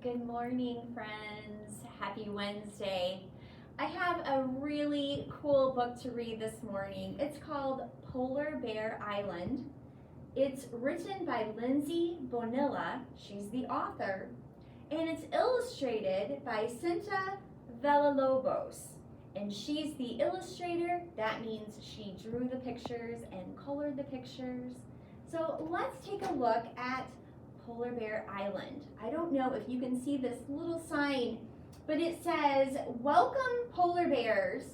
Good morning, friends. Happy Wednesday. I have a really cool book to read this morning. It's called Polar Bear Island. It's written by Lindsay Bonilla. She's the author. And it's illustrated by Cinta Villalobos. And she's the illustrator. That means she drew the pictures and colored the pictures. So let's take a look at Polar Bear Island. I don't know if you can see this little sign, but it says, "Welcome polar bears.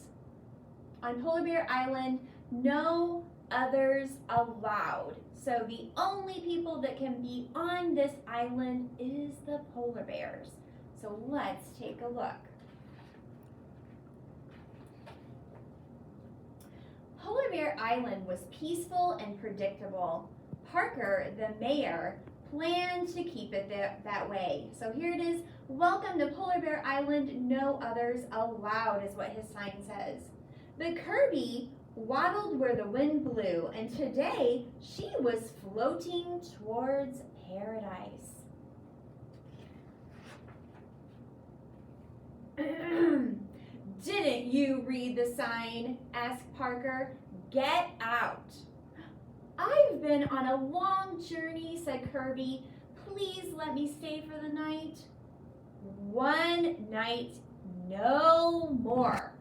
On Polar Bear Island, no others allowed." So the only people that can be on this island is the polar bears. So let's take a look. Polar Bear Island was peaceful and predictable. Parker, the mayor, planned to keep it that way. So here it is, "Welcome to Polar Bear Island, no others allowed," is what his sign says. But Kirby waddled where the wind blew, and today she was floating towards paradise. "Didn't you read the sign?" asked Parker. "Get out." "I've been on a long journey," said Kirby. "Please let me stay for the night." "One night, no more."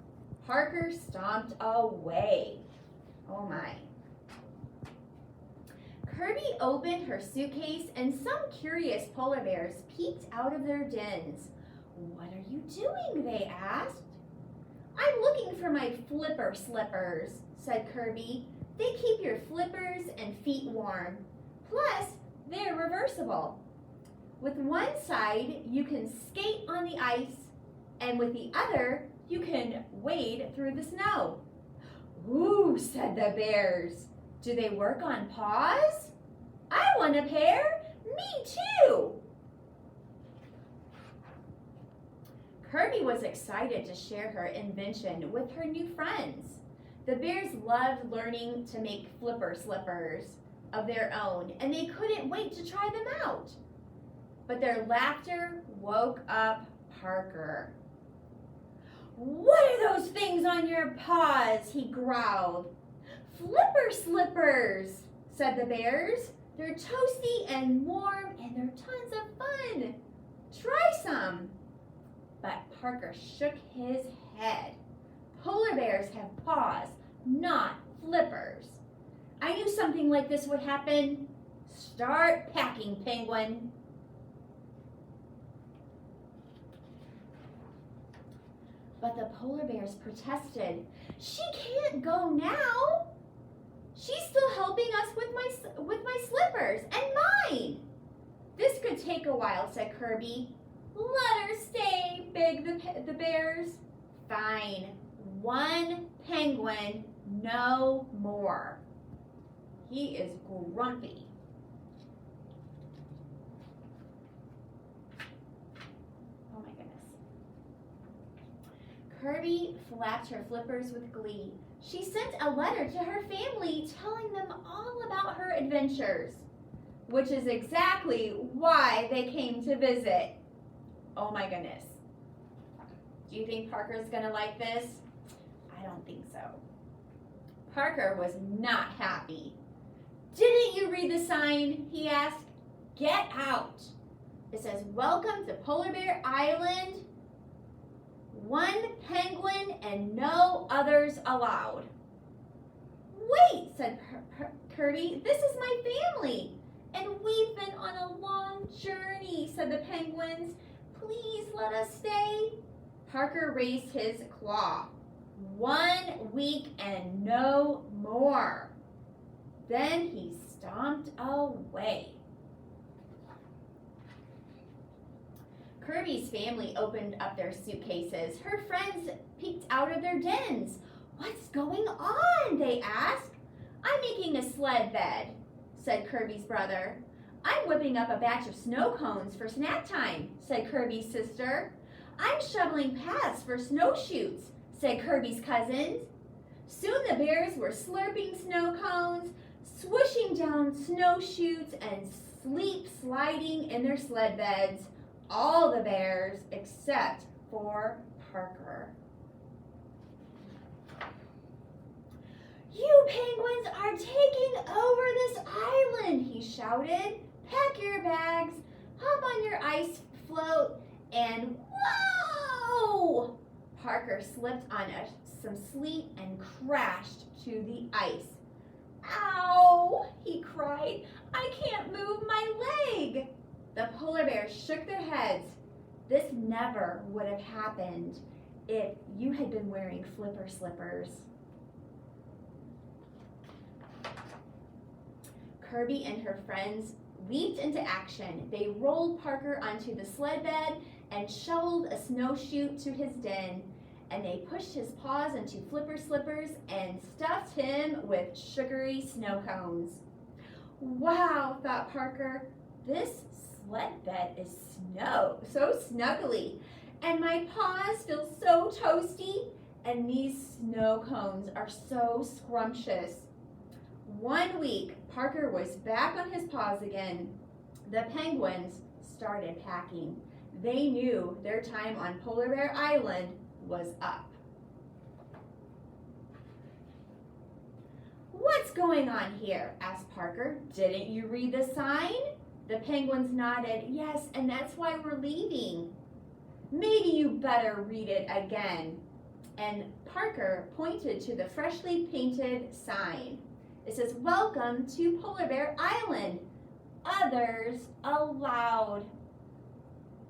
Parker stomped away. Oh my. Kirby opened her suitcase and some curious polar bears peeked out of their dens. "What are you doing?" they asked. "I'm looking for my flipper slippers," said Kirby. "They keep your flippers and feet warm. Plus, they're reversible. With one side, you can skate on the ice, and with the other, you can wade through the snow." "Ooh," said the bears. "Do they work on paws? I want a pair. Me too." Kirby was excited to share her invention with her new friends. The bears loved learning to make flipper slippers of their own, and they couldn't wait to try them out. But their laughter woke up Parker. "What are those things on your paws?" he growled. "Flipper slippers," said the bears. "They're toasty and warm, and they're tons of fun. Try some." But Parker shook his head. "Polar bears have paws, not flippers. I knew something like this would happen. Start packing, penguin." But the polar bears protested. "She can't go now. She's still helping us with my slippers and mine." "This could take a while," said Kirby. "Let her stay," begged the bears. "Fine. One penguin, no more." He is grumpy. Oh my goodness. Kirby flapped her flippers with glee. She sent a letter to her family telling them all about her adventures, which is exactly why they came to visit. Oh my goodness. Do you think Parker's gonna like this? I don't think so. Parker was not happy. "Didn't you read the sign?" he asked. "Get out. It says, 'Welcome to Polar Bear Island. One penguin and no others allowed.'" "Wait," said Kirby. "This is my family, and we've been on a long journey," said the penguins. "Please let us stay." Parker raised his claw. "1 week and no more." Then he stomped away. Kirby's family opened up their suitcases. Her friends peeked out of their dens. "What's going on?" they asked. "I'm making a sled bed," said Kirby's brother. "I'm whipping up a batch of snow cones for snack time," said Kirby's sister. "I'm shoveling paths for snowshoes," said Kirby's cousins. Soon the bears were slurping snow cones, swishing down snowshoes, and sliding in their sled beds, all the bears except for Parker. "You penguins are taking over this island," he shouted. "Pack your bags, hop on your ice float, and whoa!" Parker slipped on some sleet and crashed to the ice. "Ow!" he cried. "I can't move my leg." The polar bears shook their heads. This never would have happened if you had been wearing flipper slippers. Kirby and her friends leaped into action. They rolled Parker onto the sled bed and shoveled a snowshoe to his den. And they pushed his paws into Flipper Slippers and stuffed him with sugary snow cones. "Wow," thought Parker, "this sled bed is so snuggly, and my paws feel so toasty, and these snow cones are so scrumptious." 1 week, Parker was back on his paws again. The penguins started packing. They knew their time on Polar Bear Island was up. "What's going on here?" asked Parker. "Didn't you read the sign?" The penguins nodded. "Yes, and that's why we're leaving." "Maybe you better read it again." And Parker pointed to the freshly painted sign. It says, "Welcome to Polar Bear Island. Others allowed."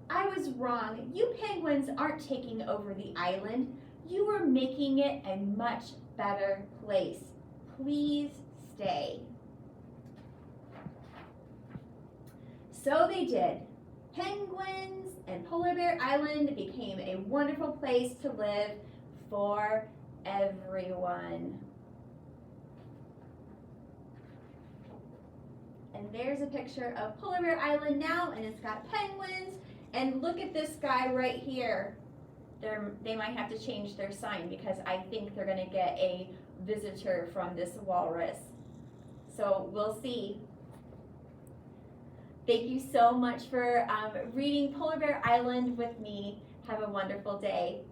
"I was wrong. You penguins aren't taking over the island. You are making it a much better place. Please stay." So they did. Penguins and Polar Bear Island became a wonderful place to live for everyone. And there's a picture of Polar Bear Island now, and it's got penguins. And look at this guy right here. They might have to change their sign because I think they're going to get a visitor from this walrus. So we'll see. Thank you so much for reading Polar Bear Island with me. Have a wonderful day.